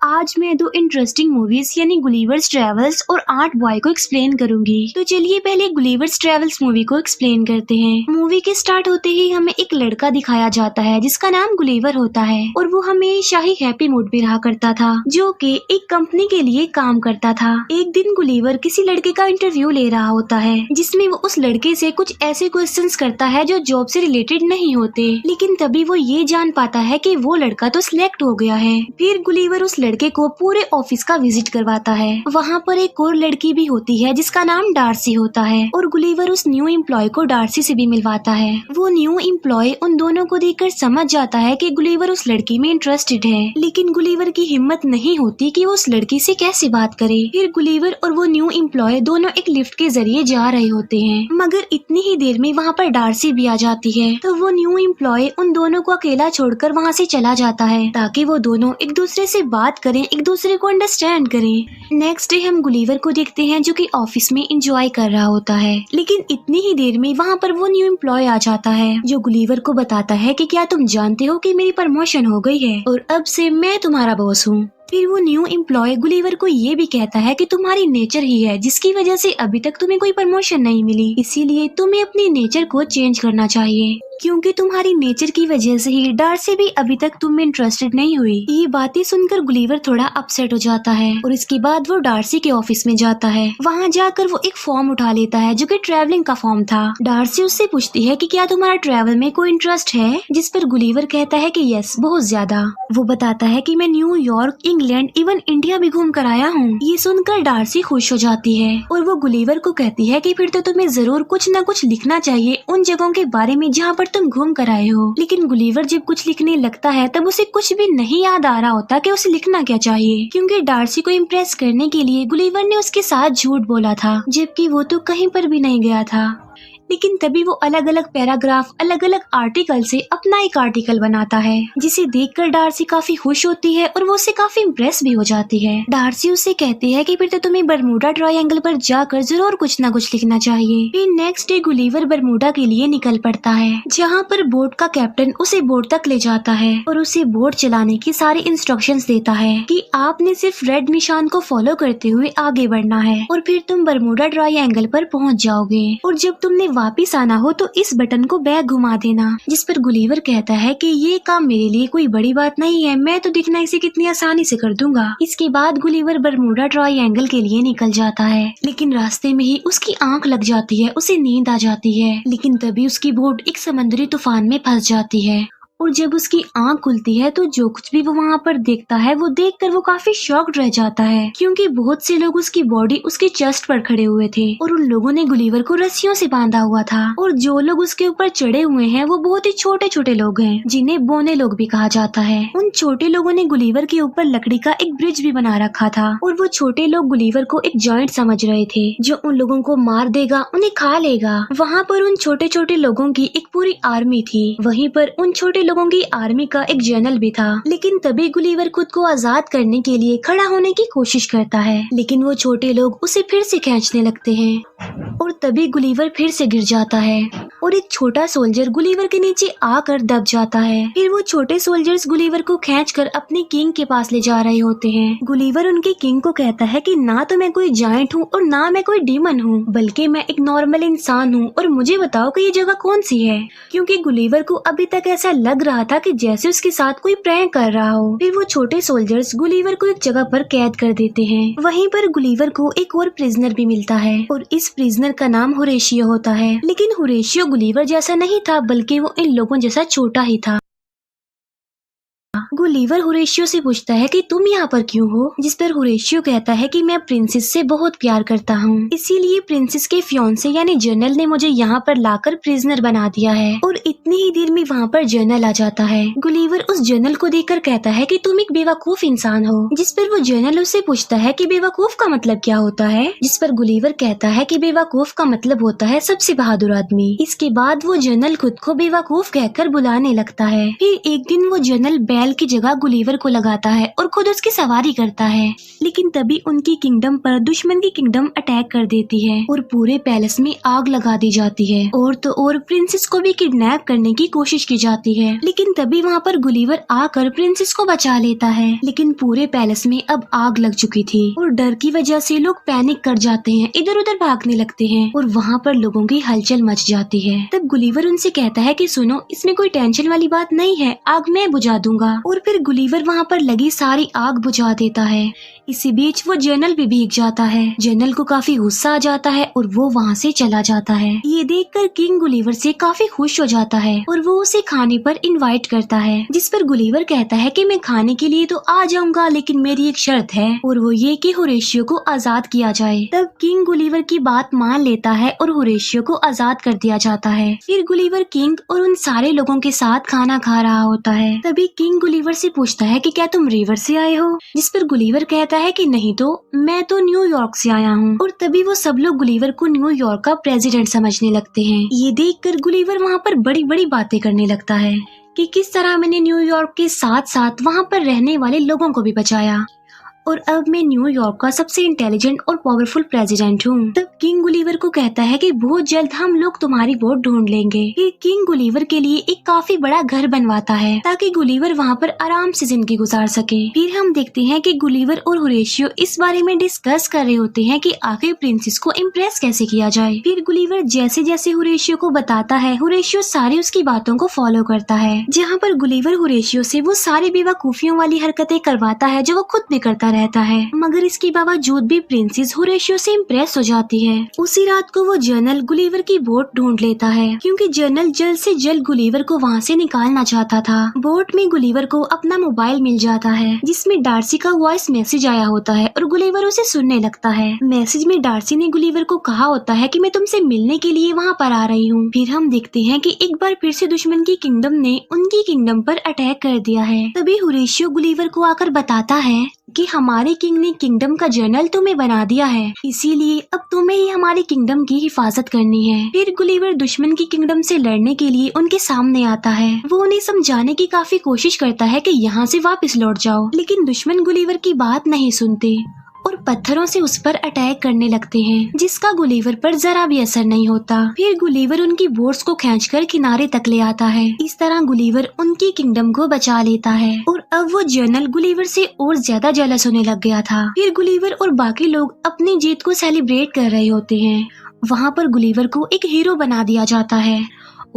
आज मैं दो इंटरेस्टिंग मूवीज यानी गुलिवर्स ट्रेवल्स और आर्ट बॉय को एक्सप्लेन करूंगी। तो चलिए पहले गुलिवर्स ट्रेवल्स मूवी को एक्सप्लेन करते हैं। मूवी के स्टार्ट होते ही हमें एक लड़का दिखाया जाता है जिसका नाम गुलिवर होता है और वो हमेशा ही हैप्पी मूड में रहा करता था, जो कि एक कंपनी के लिए काम करता था। एक दिन गुलिवर किसी लड़के का इंटरव्यू ले रहा होता है जिसमें वो उस लड़के से कुछ ऐसे क्वेश्चंस करता है जो जॉब से रिलेटेड नहीं होते, लेकिन तभी वो ये जान पाता है कि वो लड़का तो सिलेक्ट हो गया है। फिर गुलिवर उस लड़के को पूरे ऑफिस का विजिट करवाता है। वहाँ पर एक और लड़की भी होती है जिसका नाम डार्सी होता है और गुलिवर उस न्यू एम्प्लॉय को डार्सी से भी मिलवाता है। वो न्यू एम्प्लॉय उन दोनों को देखकर समझ जाता है कि गुलिवर उस लड़की में इंटरेस्टेड है, लेकिन गुलिवर की हिम्मत नहीं होती कि वो उस लड़की से कैसे बात करे। फिर गुलिवर और वो न्यू एम्प्लॉय दोनों एक लिफ्ट के जरिए जा रहे होते हैं, मगर इतनी ही देर में वहाँ पर डार्सी भी आ जाती है। तो वो न्यू एम्प्लॉय उन दोनों को अकेला छोड़कर वहाँ से चला जाता है ताकि वो दोनों एक दूसरे से बात करें, एक दूसरे को अंडरस्टैंड करें। नेक्स्ट डे हम गुलिवर को देखते हैं जो कि ऑफिस में एंजॉय कर रहा होता है, लेकिन इतनी ही देर में वहाँ पर वो न्यू एम्प्लॉय आ जाता है जो गुलिवर को बताता है कि क्या तुम जानते हो कि मेरी प्रमोशन हो गई है और अब से मैं तुम्हारा बॉस हूँ। फिर वो न्यू एम्प्लॉय गुलिवर को ये भी कहता है कि तुम्हारी नेचर ही है जिसकी वजह से अभी तक तुम्हें कोई प्रमोशन नहीं मिली, इसीलिए तुम्हें अपनी नेचर को चेंज करना चाहिए, क्योंकि तुम्हारी नेचर की वजह से ही डार्सी भी अभी तक तुम में इंटरेस्टेड नहीं हुई। ये बातें सुनकर गुलिवर थोड़ा अपसेट हो जाता है और इसके बाद वो डार्सी के ऑफिस में जाता है। वहाँ जाकर वो एक फॉर्म उठा लेता है जो कि ट्रैवलिंग का फॉर्म था। डार्सी उससे पूछती है कि क्या तुम्हारा ट्रैवल में कोई इंटरेस्ट है, जिस पर गुलिवर कहता है कि यस, बहुत ज्यादा। वो बताता है कि मैं न्यूयॉर्क, इंग्लैंड, इवन इंडिया भी घूम कर आया हूँ। ये सुनकर डार्सी खुश हो जाती है और वो गुलिवर को कहती है कि फिर तो तुम्हें जरूर कुछ न कुछ लिखना चाहिए उन जगहों के बारे में जहाँ पर तुम घूम कर आए हो। लेकिन गुलिवर जब कुछ लिखने लगता है तब उसे कुछ भी नहीं याद आ रहा होता कि उसे लिखना क्या चाहिए, क्योंकि डार्सी को इम्प्रेस करने के लिए गुलिवर ने उसके साथ झूठ बोला था, जबकि वो तो कहीं पर भी नहीं गया था। लेकिन तभी वो अलग अलग पैराग्राफ, अलग अलग आर्टिकल से अपना एक आर्टिकल बनाता है, जिसे देखकर डार्सी काफी खुश होती है और वो उससे काफी इम्प्रेस भी हो जाती है। डार्सी उससे कहती है कि फिर तो तुम्हें बरमूडा ट्रायंगल पर जाकर जरूर कुछ न कुछ लिखना चाहिए। फिर नेक्स्ट डे गुलिवर बरमूडा के लिए निकल पड़ता है, जहाँ पर बोट का कैप्टन उसे बोट तक ले जाता है और उसे बोट चलाने की सारी इंस्ट्रक्शंस देता है कि आपने सिर्फ रेड निशान को फॉलो करते हुए आगे बढ़ना है और फिर तुम बरमूडा ट्रायंगल पर पहुँच जाओगे और जब तुमने वापिस आना हो तो इस बटन को बैक घुमा देना। जिस पर गुलिवर कहता है कि ये काम मेरे लिए कोई बड़ी बात नहीं है, मैं तो दिखना इसे कितनी आसानी से कर दूंगा। इसके बाद गुलिवर बरमूडा ट्रायंगल के लिए निकल जाता है, लेकिन रास्ते में ही उसकी आंख लग जाती है, उसे नींद आ जाती है। लेकिन तभी उसकी बोट एक समुद्री तूफान में फंस जाती है और जब उसकी आंख खुलती है तो जो कुछ भी वो वहाँ पर देखता है वो देखकर वो काफी शॉक्ड रह जाता है, क्योंकि बहुत से लोग उसकी बॉडी उसके चेस्ट पर खड़े हुए थे और उन लोगों ने गुलिवर को रस्सियों से बांधा हुआ था और जो लोग उसके ऊपर चढ़े हुए हैं वो बहुत ही छोटे छोटे लोग हैं जिन्हें बोने लोग भी कहा जाता है। उन छोटे लोगों ने गुलिवर के ऊपर लकड़ी का एक ब्रिज भी बना रखा था और वो छोटे लोग गुलिवर को एक जॉइंट समझ रहे थे जो उन लोगों को मार देगा, उन्हें खा लेगा। वहाँ पर उन छोटे छोटे लोगों की एक पूरी आर्मी थी। वहीं पर उन छोटे लोगों की आर्मी का एक जनरल भी था। लेकिन तभी गुलिवर खुद को आजाद करने के लिए खड़ा होने की कोशिश करता है, लेकिन वो छोटे लोग उसे फिर से खींचने लगते हैं और तभी गुलिवर फिर से गिर जाता है और एक छोटा सोल्जर गुलिवर के नीचे आकर दब जाता है। फिर वो छोटे सोल्जर्स गुलिवर को खींचकर अपने किंग के पास ले जा रहे होते हैं। गुलिवर उनके किंग को कहता है कि ना तो मैं कोई जायंट हूँ और ना मैं कोई डीमन हूँ, बल्कि मैं एक नॉर्मल इंसान हूँ और मुझे बताओ कि ये जगह कौन सी है, क्योंकि गुलिवर को अभी तक ऐसा लग रहा था कि जैसे उसके साथ कोई प्रैंक कर रहा हो। फिर वो छोटे सोल्जर्स गुलिवर को एक जगह पर कैद कर देते हैं। वहीं पर गुलिवर को एक और प्रिजनर भी मिलता है और इस प्रिजनर का नाम होरेशियो होता है। लेकिन होरेशियो गुलिवर जैसा नहीं था, बल्कि वो इन लोगों जैसा छोटा ही था। गुलिवर होरेशियो से पूछता है कि तुम यहाँ पर क्यों हो, जिस पर होरेशियो कहता है कि मैं प्रिंसेस से बहुत प्यार करता हूँ, इसीलिए प्रिंसेस के फियांसे यानी जनरल ने मुझे यहाँ पर लाकर प्रिजनर बना दिया है। और इतनी ही देर में वहाँ पर जनरल आ जाता है। गुलिवर उस जनरल को देखकर कहता है कि तुम एक बेवकूफ इंसान हो, जिस पर वो जनरल उससे पूछता है कि बेवकूफ का मतलब क्या होता है, जिस पर गुलिवर कहता है कि बेवकूफ का मतलब होता है सबसे बहादुर आदमी। इसके बाद वो जनरल खुद को बेवकूफ कहकर बुलाने लगता है। फिर एक दिन वो जनरल बैल की जगह गुलिवर को लगाता है और खुद उसकी सवारी करता है। लेकिन तभी उनकी किंगडम पर दुश्मन की किंगडम अटैक कर देती है और पूरे पैलेस में आग लगा दी जाती है। और तो और प्रिंसेस को भी किडनैप करने की कोशिश की जाती है, लेकिन तभी वहाँ पर गुलिवर आकर प्रिंसेस को बचा लेता है। लेकिन पूरे पैलेस में अब आग लग चुकी थी और डर की वजह से लोग पैनिक कर जाते हैं, इधर उधर भागने लगते हैं और वहाँ पर लोगों की हलचल मच जाती है। तब गुलिवर उनसे कहता है कि सुनो, इसमें कोई टेंशन वाली बात नहीं है, आग मैं बुझा दूंगा। और फिर गुलिवर वहाँ पर लगी सारी आग बुझा देता है। इसी बीच वो जनरल भी भीग जाता है। जनरल को काफी गुस्सा आ जाता है और वो वहाँ से चला जाता है। ये देखकर किंग गुलिवर से काफी खुश हो जाता है और वो उसे खाने पर इनवाइट करता है, जिस पर गुलिवर कहता है कि मैं खाने के लिए तो आ जाऊंगा, लेकिन मेरी एक शर्त है और वो ये कि होरेशियो को आजाद किया जाए। तब किंग गुलिवर की बात मान लेता है और होरेशियो को आजाद कर दिया जाता है। फिर गुलिवर किंग और उन सारे लोगों के साथ खाना खा रहा होता है। तभी किंग गुलिवर से पूछता है कि क्या तुम रिवर से आए हो, जिस पर गुलिवर कहता है कि नहीं तो मैं तो न्यूयॉर्क से आया हूँ। और तभी वो सब लोग गुलिवर को न्यूयॉर्क का प्रेसिडेंट समझने लगते हैं। ये देखकर गुलिवर वहाँ पर बड़ी बड़ी बातें करने लगता है कि किस तरह मैंने न्यूयॉर्क के साथ साथ वहाँ पर रहने वाले लोगों को भी बचाया और अब मैं न्यूयॉर्क का सबसे इंटेलिजेंट और पावरफुल प्रेसिडेंट हूँ। तब किंग गुलिवर को कहता है कि बहुत जल्द हम लोग तुम्हारी वोट ढूंढ लेंगे। फिर किंग गुलिवर के लिए एक काफी बड़ा घर बनवाता है ताकि गुलिवर वहाँ पर आराम से जिंदगी गुजार सके। फिर हम देखते हैं कि गुलिवर और होरेशियो इस बारे में डिस्कस कर रहे होते हैं कि आखिर प्रिंसेस को इम्प्रेस कैसे किया जाए। फिर गुलिवर जैसे जैसे होरेशियो को बताता है, होरेशियो सारी उसकी बातों को फॉलो करता है। जहाँ पर गुलिवर होरेशियो से वो सारी बेवकूफियों वाली हरकतें करवाता है जो वो खुद भी करता रहता है, मगर इसके बावजूद भी प्रिंसेस होरेशियो से इम्प्रेस हो जाती है। उसी रात को वो जनरल गुलिवर की बोट ढूंढ लेता है, क्योंकि जनरल जल्द से जल्द गुलिवर को वहाँ से निकालना चाहता था। बोट में गुलिवर को अपना मोबाइल मिल जाता है, जिसमें डार्सी का वॉइस मैसेज आया होता है और गुलिवर उसे सुनने लगता है। मैसेज में डार्सी ने गुलिवर को कहा होता है कि मैं तुमसे मिलने के लिए वहाँ पर आ रही हूँ। फिर हम देखते हैं कि एक बार फिर से दुश्मन की किंगडम ने उनकी किंगडम पर अटैक कर दिया है। तभी होरेशियो गुलिवर को आकर बताता है कि हमारे किंग ने किंगडम का जनरल तुम्हें बना दिया है, इसीलिए अब तुम्हें ही हमारी किंगडम की हिफाजत करनी है। फिर गुलिवर दुश्मन की किंगडम से लड़ने के लिए उनके सामने आता है। वो उन्हें समझाने की काफी कोशिश करता है कि यहाँ से वापस लौट जाओ, लेकिन दुश्मन गुलिवर की बात नहीं सुनते और पत्थरों से उस पर अटैक करने लगते हैं, जिसका गुलिवर पर जरा भी असर नहीं होता। फिर गुलिवर उनकी बोट्स को खींचकर किनारे तक ले आता है। इस तरह गुलिवर उनकी किंगडम को बचा लेता है और अब वो जनरल गुलिवर से और ज्यादा जेलस होने लग गया था। फिर गुलिवर और बाकी लोग अपनी जीत को सेलिब्रेट कर रहे होते हैं। वहाँ पर गुलिवर को एक हीरो बना दिया जाता है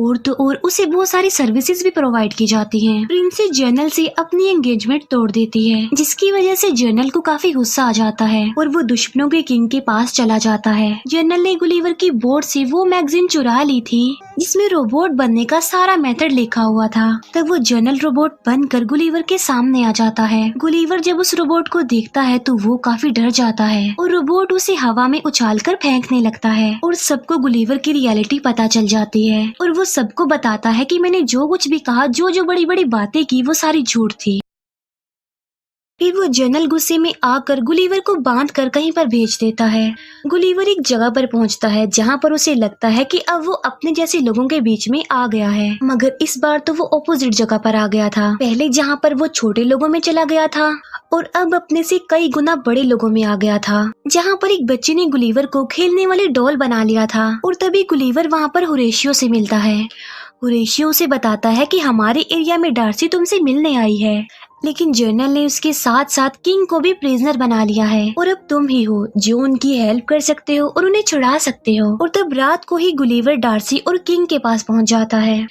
और तो और उसे बहुत सारी सर्विसेज भी प्रोवाइड की जाती हैं। प्रिंसेस जनरल से अपनी एंगेजमेंट तोड़ देती है, जिसकी वजह से जनरल को काफी गुस्सा आ जाता है और वो दुश्मनों के किंग के पास चला जाता है। जनरल ने गुलिवर की बोर्ड से वो मैगजीन चुरा ली थी जिसमें रोबोट बनने का सारा मेथड लिखा हुआ था। तब वो जनरल रोबोट बनकर गुलिवर के सामने आ जाता है। गुलिवर जब उस रोबोट को देखता है तो वो काफी डर जाता है और रोबोट उसे हवा में उछालकर फेंकने लगता है और सबको गुलिवर की रियलिटी पता चल जाती है और वो सबको बताता है कि मैंने जो कुछ भी कहा, जो जो बड़ी बड़ी बातें की, वो सारी झूठ थी। फिर वो जनरल गुस्से में आकर गुलिवर को बांधकर कहीं पर भेज देता है। गुलिवर एक जगह पर पहुंचता है जहां पर उसे लगता है कि अब वो अपने जैसे लोगों के बीच में आ गया है, मगर इस बार तो वो ऑपोजिट जगह पर आ गया था। पहले जहां पर वो छोटे लोगों में चला गया था और अब अपने से कई गुना बड़े लोगों में आ गया था, जहाँ पर एक बच्चे ने गुलिवर को खेलने वाली डॉल बना लिया था। और तभी गुलिवर वहाँ पर होरेशियो से मिलता है। होरेशियो उसे बताता है कि हमारे एरिया में डार्सी तुमसे मिलने आई है, लेकिन जनरल ने उसके साथ साथ किंग को भी प्रिजनर बना लिया है और अब तुम ही हो जो उनकी हेल्प कर सकते हो और उन्हें छुड़ा सकते हो। और तब रात को ही गुलिवर डार्सी और किंग के पास पहुंच जाता है।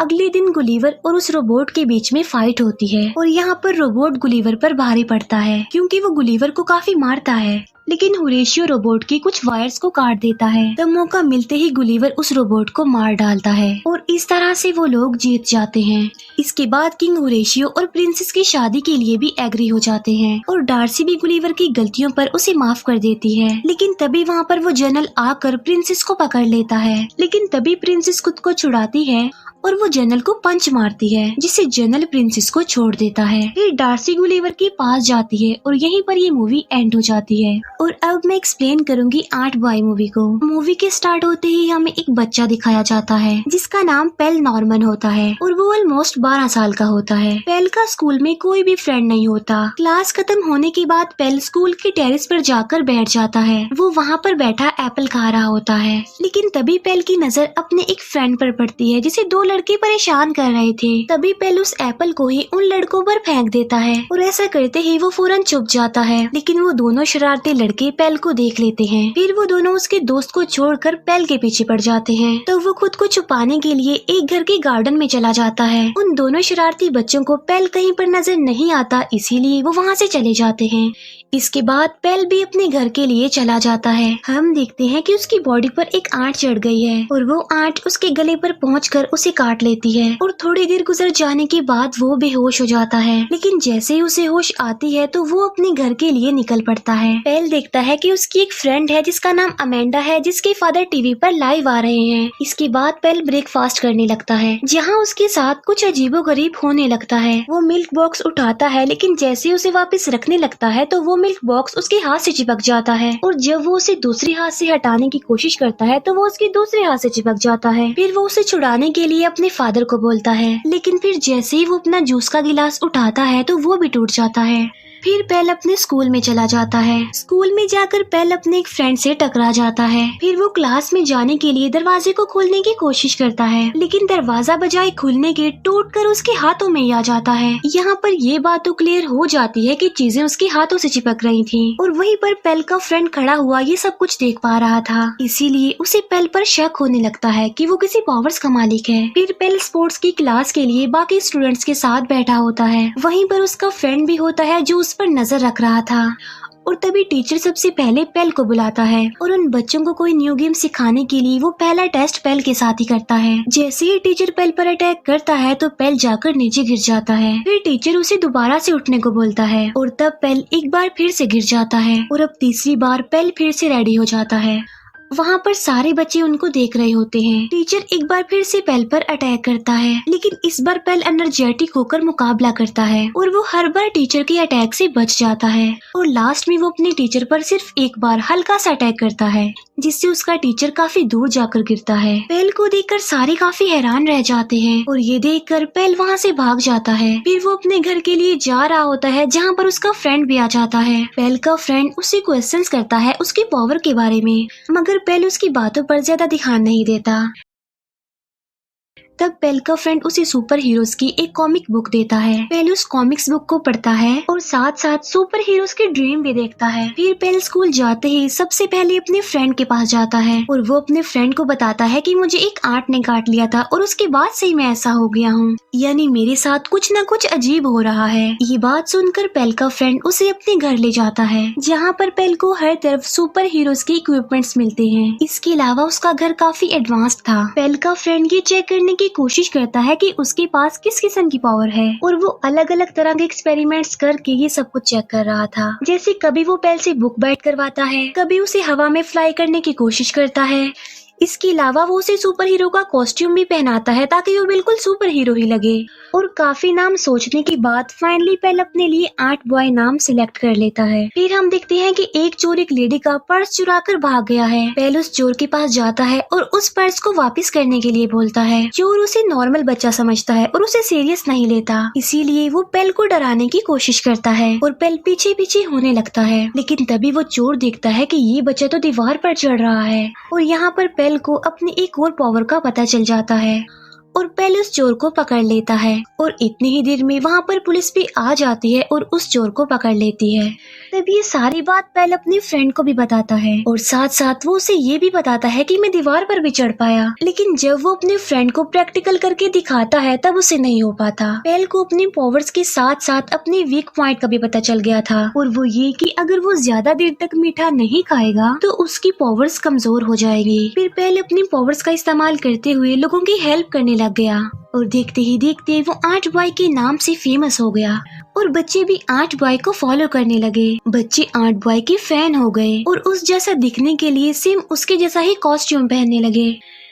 अगले दिन गुलिवर और उस रोबोट के बीच में फाइट होती है और यहाँ पर रोबोट गुलिवर पर भारी पड़ता है, क्योंकि वो गुलिवर को काफी मारता है, लेकिन होरेशियो रोबोट की कुछ वायर्स को काट देता है। तब मौका मिलते ही गुलिवर उस रोबोट को मार डालता है और इस तरह से वो लोग जीत जाते हैं। इसके बाद किंग होरेशियो और प्रिंसेस की शादी के लिए भी एग्री हो जाते हैं और डार्सी भी गुलिवर की गलतियों पर उसे माफ कर देती है। लेकिन तभी वहाँ पर वो जनरल आकर प्रिंसेस को पकड़ लेता है, लेकिन तभी प्रिंसेस खुद को छुड़ाती है और वो जनरल को पंच मारती है, जिससे जनरल प्रिंसेस को छोड़ देता है। फिर डार्सी गुलिवर के पास जाती है और यहीं पर ये मूवी एंड हो जाती है। और अब मैं एक्सप्लेन करूंगी आर्ट बॉय मूवी को। मूवी के स्टार्ट होते ही हमें एक बच्चा दिखाया जाता है जिसका नाम पेल नॉर्मन होता है और वो ऑलमोस्ट 12 साल का होता है। पेल का स्कूल में कोई भी फ्रेंड नहीं होता। क्लास खत्म होने के बाद पेल स्कूल के टेरेस पर जाकर बैठ जाता है। वो वहाँ पर बैठा एप्पल खा रहा होता है, लेकिन तभी पेल की नजर अपने एक फ्रेंड पर पड़ती है जिसे दो लड़के परेशान कर रहे थे। तभी पेल उस एप्पल को ही उन लड़कों पर फेंक देता है और ऐसा करते ही वो फौरन चुप जाता है, लेकिन वो दोनों शरारती लड़के पेल को देख लेते हैं। फिर वो दोनों उसके दोस्त को छोड़कर पेल के पीछे पड़ जाते हैं। तो वो खुद को छुपाने के लिए एक घर के गार्डन में चला जाता है। उन दोनों शरारती बच्चों को पेल कहीं पर नजर नहीं आता, इसीलिए वो वहाँ से चले जाते हैं। इसके बाद पेल भी अपने घर के लिए चला जाता है। हम देखते हैं कि उसकी बॉडी पर एक आंट चढ़ गई है और वो आंट उसके गले पर पहुंचकर उसे काट लेती है और थोड़ी देर गुजर जाने के बाद वो बेहोश हो जाता है। लेकिन जैसे ही उसे होश आती है तो वो अपने घर के लिए निकल पड़ता है। पेल देखता है कि उसकी एक फ्रेंड है जिसका नाम अमेंडा है, जिसके फादर टीवी पर लाइव आ रहे हैं। इसके बाद पेल ब्रेकफास्ट करने लगता है जहाँ उसके साथ कुछ अजीबोगरीब होने लगता है। वो मिल्क बॉक्स उठाता है, लेकिन जैसे ही उसे वापस रखने लगता है तो वो मिल्क बॉक्स उसके हाथ से चिपक जाता है और जब वो उसे दूसरे हाथ से हटाने की कोशिश करता है तो वो उसके दूसरे हाथ से चिपक जाता है। फिर वो उसे छुड़ाने के लिए अपने फादर को बोलता है, लेकिन फिर जैसे ही वो अपना जूस का गिलास उठाता है तो वो भी टूट जाता है। फिर पेल अपने स्कूल में चला जाता है। स्कूल में जाकर पेल अपने एक फ्रेंड से टकरा जाता है। फिर वो क्लास में जाने के लिए दरवाजे को खोलने की कोशिश करता है, लेकिन दरवाजा बजाय खुलने के टूटकर उसके हाथों में ही आ जाता है। यहाँ पर ये बात तो क्लियर हो जाती है कि चीजें उसके हाथों से चिपक रही थी और वहीं पर पेल का फ्रेंड खड़ा हुआ ये सब कुछ देख पा रहा था, इसीलिए उसे पेल पर शक होने लगता है कि वो किसी पावर्स का मालिक है। फिर पेल स्पोर्ट्स की क्लास के लिए बाकी स्टूडेंट्स के साथ बैठा होता है। वहीं पर उसका फ्रेंड भी होता है जो पर नजर रख रहा था और तभी टीचर सबसे पहले पेल को बुलाता है और उन बच्चों को कोई न्यू गेम सिखाने के लिए वो पहला टेस्ट पेल के साथ ही करता है। जैसे ही टीचर पेल पर अटैक करता है तो पेल जाकर नीचे गिर जाता है। फिर टीचर उसे दोबारा से उठने को बोलता है और तब पेल एक बार फिर से गिर जाता है और अब तीसरी बार पेल फिर से रेडी हो जाता है। वहाँ पर सारे बच्चे उनको देख रहे होते हैं। टीचर एक बार फिर से पेल पर अटैक करता है, लेकिन इस बार पेल एनर्जेटिक होकर मुकाबला करता है और वो हर बार टीचर के अटैक से बच जाता है और लास्ट में वो अपने टीचर पर सिर्फ एक बार हल्का सा अटैक करता है, जिससे उसका टीचर काफी दूर जाकर गिरता है। पेल को देखकर सारे काफी हैरान रह जाते हैं और ये देखकर पेल वहाँ से भाग जाता है। फिर वो अपने घर के लिए जा रहा होता है जहाँ पर उसका फ्रेंड भी आ जाता है। पेल का फ्रेंड उससे क्वेश्चंस करता है उसकी पावर के बारे में, मगर पेल उसकी बातों पर ज्यादा ध्यान नहीं देता। तब पेल का फ्रेंड उसे सुपर हीरोज की एक कॉमिक बुक देता है। पेल उस कॉमिक्स बुक को पढ़ता है और साथ साथ सुपर हीरोज के ड्रीम भी देखता है। फिर पेल स्कूल जाते ही सबसे पहले अपने फ्रेंड के पास जाता है और वो अपने फ्रेंड को बताता है कि मुझे एक आंट ने काट लिया था और उसके बाद से ही मैं ऐसा हो गया हूँ, यानी मेरे साथ कुछ न कुछ अजीब हो रहा है। ये बात सुनकर पेल का फ्रेंड उसे अपने घर ले जाता है, जहाँ पर पेल को हर तरफ सुपर हीरोज के इक्विपमेंट्स मिलते हैं। इसके अलावा उसका घर काफी एडवांस था। पेल का फ्रेंड ये चेक करने की कोशिश करता है कि उसके पास किस किस्म की पावर है और वो अलग अलग तरह के एक्सपेरिमेंट्स करके ये सब कुछ चेक कर रहा था। जैसे कभी वो पेल से बुक बाइट करवाता है, कभी उसे हवा में फ्लाई करने की कोशिश करता है। इसके अलावा वो उसे सुपर हीरो का कॉस्ट्यूम भी पहनाता है ताकि वो बिल्कुल सुपर हीरो ही लगे। और काफी नाम सोचने के बाद फाइनली पेल अपने लिए आर्ट बॉय नाम सिलेक्ट कर लेता है। फिर हम देखते हैं कि एक चोर एक लेडी का पर्स चुरा कर भाग गया है। पेल उस चोर के पास जाता है और उस पर्स को वापस करने के लिए बोलता है। चोर उसे नॉर्मल बच्चा समझता है और उसे सीरियस नहीं लेता, इसीलिए वो पेल को डराने की कोशिश करता है और पेल पीछे पीछे होने लगता है। लेकिन तभी वो चोर देखता है कि ये बच्चा तो दीवार पर चढ़ रहा है और यहाँ पर पेल को अपनी एक और पावर का पता चल जाता है और पेल उस चोर को पकड़ लेता है और इतनी ही देर में वहाँ पर पुलिस भी आ जाती है और उस चोर को पकड़ लेती है। तब ये सारी बात पेल अपने फ्रेंड को भी बताता है और साथ साथ वो उसे ये भी बताता है कि मैं दीवार पर भी चढ़ पाया। लेकिन जब वो अपने फ्रेंड को प्रैक्टिकल करके दिखाता है तब उसे नहीं हो पाता। पेल को अपने पावर्स के साथ साथ अपने वीक पॉइंट का भी पता चल गया था और वो ये कि अगर वो ज्यादा देर तक मीठा नहीं खाएगा तो उसकी पावर्स कमजोर हो जाएगी। फिर पेल अपनी पावर्स का इस्तेमाल करते हुए लोगों की हेल्प करने लग गया और देखते ही देखते वो आर्ट बॉय के नाम से फेमस हो गया और बच्चे भी आर्ट बॉय को फॉलो करने लगे। बच्चे आर्ट बॉय के फैन हो गए और उस जैसा दिखने के लिए सेम उसके जैसा ही कॉस्ट्यूम पहनने लगे।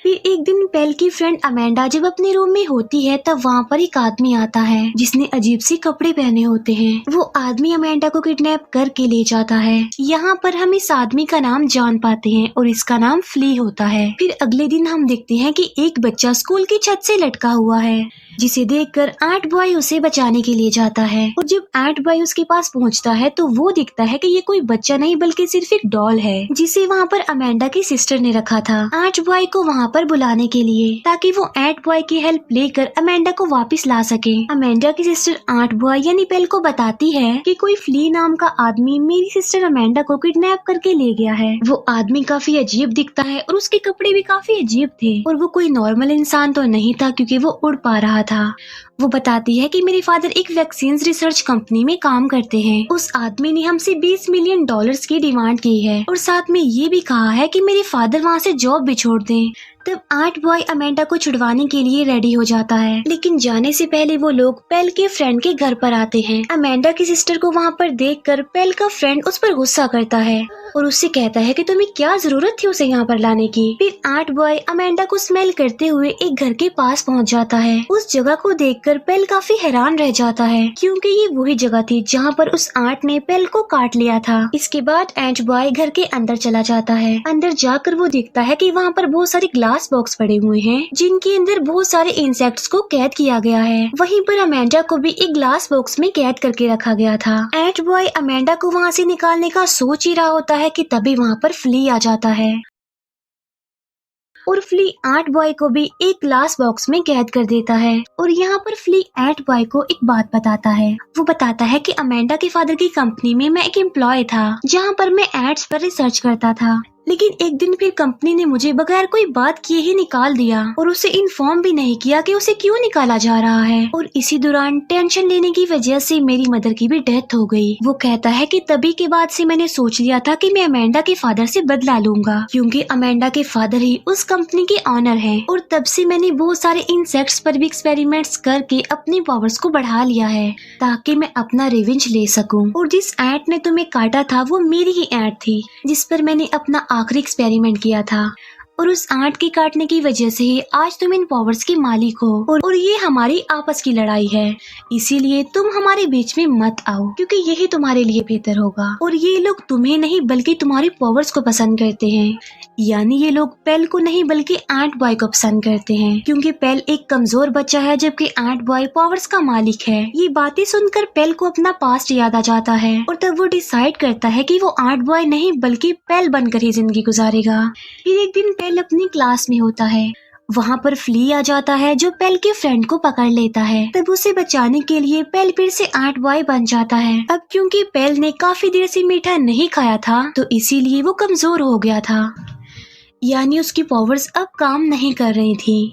फिर एक दिन पेल की फ्रेंड अमेंडा जब अपने रूम में होती है तब वहाँ पर एक आदमी आता है जिसने अजीब से कपड़े पहने होते हैं। वो आदमी अमेंडा को किडनैप करके ले जाता है। यहाँ पर हम इस आदमी का नाम जान पाते हैं और इसका नाम फ्ली होता है। फिर अगले दिन हम देखते हैं कि एक बच्चा स्कूल की छत से लटका हुआ है, जिसे देखकर आर्ट बॉय उसे बचाने के लिए जाता है। और जब आर्ट बॉय उसके पास पहुंचता है तो वो दिखता है कि ये कोई बच्चा नहीं बल्कि सिर्फ एक डॉल है जिसे वहाँ पर अमेंडा की सिस्टर ने रखा था आर्ट बॉय को वहाँ पर बुलाने के लिए, ताकि वो आर्ट बॉय की हेल्प लेकर अमेंडा को वापस ला सके। अमेंडा की सिस्टर आर्ट बॉय यानी पेल को बताती है कि कोई फ्ली नाम का आदमी मेरी सिस्टर अमेंडा को किडनैप करके ले गया है। वो आदमी काफी अजीब दिखता है और उसके कपड़े भी काफी अजीब थे और वो कोई नॉर्मल इंसान तो नहीं था क्योंकि वो उड़ पा रहा था। वो बताती है कि मेरे फादर एक वैक्सीन रिसर्च कंपनी में काम करते हैं। उस आदमी ने हमसे $20 मिलियन की डिमांड की है और साथ में ये भी कहा है कि मेरे फादर वहाँ से जॉब भी छोड़ दें। तब आर्ट बॉय अमेंडा को छुड़वाने के लिए रेडी हो जाता है, लेकिन जाने से पहले वो लोग पेल के फ्रेंड के घर पर आते हैं। अमेंडा की सिस्टर को वहाँ पर देखकर पेल का फ्रेंड उस पर गुस्सा करता है और उससे कहता है कि तुम्हें क्या जरूरत थी उसे यहाँ पर लाने की। फिर आर्ट बॉय अमेंडा को स्मेल करते हुए एक घर के पास पहुँच जाता है। उस जगह को देखकर पेल काफी हैरान रह जाता है क्योंकि ये वही जगह थी जहाँ पर उस आर्ट ने पेल को काट लिया था। इसके बाद आर्ट बॉय घर के अंदर चला जाता है। अंदर जाकर वो देखता है कि वहाँ पर बहुत सारे ग्लास बॉक्स पड़े हुए हैं जिनके अंदर बहुत सारे इंसेक्ट्स को कैद किया गया है। वहीं पर अमेंडा को भी एक ग्लास बॉक्स में कैद करके रखा गया था। आर्ट बॉय अमेंडा को वहाँ से निकालने का सोच ही रहा होता है कि तभी वहाँ पर फ्ली आ जाता है और फ्ली आर्ट बॉय को भी एक ग्लास बॉक्स में कैद कर देता है। और यहाँ पर फ्ली आर्ट बॉय को एक बात बताता है। वो बताता है कि अमेंडा के फादर की कंपनी में मैं एक एम्प्लॉय था जहाँ पर मैं एड्स पर रिसर्च करता था, लेकिन एक दिन फिर कंपनी ने मुझे बगैर कोई बात किए ही निकाल दिया और उसे इन्फॉर्म भी नहीं किया कि उसे क्यों निकाला जा रहा है। और इसी दौरान टेंशन लेने की वजह से मेरी मदर की भी डेथ हो गई। वो कहता है कि तभी के बाद से मैंने सोच लिया था कि मैं अमेंडा के फादर से बदला लूंगा क्योंकि अमेंडा के फादर ही उस कंपनी के ऑनर हैं। और तब से मैंने बहुत सारे इंसेक्ट्स पर भी एक्सपेरिमेंट्स करके अपनी पावर्स को बढ़ा लिया है ताकि मैं अपना रिवेंज ले सकूं। और जिस एंट ने तुम्हें काटा था वो मेरी ही एंट थी जिस पर मैंने अपना आखिरी एक्सपेरिमेंट किया था और उस आंट के काटने की वजह से ही आज तुम इन पावर्स के मालिक हो और ये हमारी आपस की लड़ाई है। इसीलिए तुम हमारे बीच में मत आओ क्योंकि यही तुम्हारे लिए बेहतर होगा। और ये लोग तुम्हें नहीं बल्कि तुम्हारी पावर्स को पसंद करते हैं, यानी ये लोग पेल को नहीं बल्कि आर्ट बॉय को पसंद करते हैं क्योंकि पेल एक कमजोर बच्चा है जबकि आर्ट बॉय पावर्स का मालिक है। ये बातें सुनकर पेल को अपना पास्ट याद आ जाता है और तब वो डिसाइड करता है कि वो आर्ट बॉय नहीं बल्कि पेल बनकर ही जिंदगी गुजारेगा। फिर एक दिन पेल अपनी क्लास में होता है। वहाँ पर फ्ली आ जाता है जो पेल के फ्रेंड को पकड़ लेता है। तब उसे बचाने के लिए पेल फिर से आर्ट बॉय बन जाता है। अब क्योंकि पेल ने काफी देर से मीठा नहीं खाया था तो इसीलिए वो कमजोर हो गया था, यानी उसकी पावर्स अब काम नहीं कर रही थी।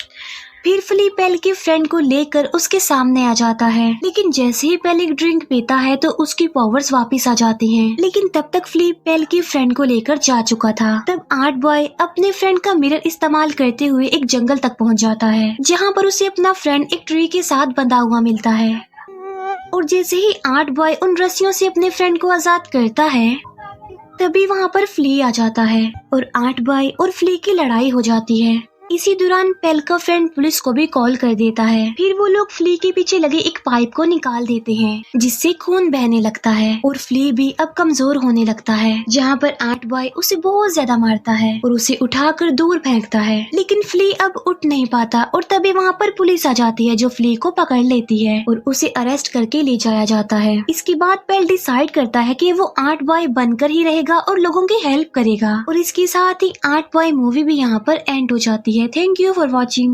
फिर फ्ली पेल के फ्रेंड को लेकर उसके सामने आ जाता है, लेकिन जैसे ही पेल एक ड्रिंक पीता है तो उसकी पावर्स वापस आ जाती हैं। लेकिन तब तक फ्ली पेल के फ्रेंड को लेकर जा चुका था। तब आर्ट बॉय अपने फ्रेंड का मिरर इस्तेमाल करते हुए एक जंगल तक पहुंच जाता है जहां पर उसे अपना फ्रेंड एक ट्री के साथ बंधा हुआ मिलता है। और जैसे ही आर्ट बॉय उन रस्सियों से अपने फ्रेंड को आजाद करता है तभी वहाँ पर फ्ली आ जाता है और आर्ट बॉय और फ्ली की लड़ाई हो जाती है। इसी दौरान पेल का फ्रेंड पुलिस को भी कॉल कर देता है। फिर वो लोग फ्ली के पीछे लगे एक पाइप को निकाल देते हैं जिससे खून बहने लगता है और फ्ली भी अब कमजोर होने लगता है, जहाँ पर आर्ट बॉय उसे बहुत ज्यादा मारता है और उसे उठाकर दूर फेंकता है। लेकिन फ्ली अब उठ नहीं पाता और तभी वहाँ पर पुलिस आ जाती है जो फ्ली को पकड़ लेती है और उसे अरेस्ट करके ले जाया जाता है। इसके बाद पेल डिसाइड करता है कि वो आर्ट बॉय बनकर ही रहेगा और लोगों की हेल्प करेगा और इसके साथ ही आर्ट बॉय मूवी भी यहाँ पर एंड हो जाती है। Thank you for watching.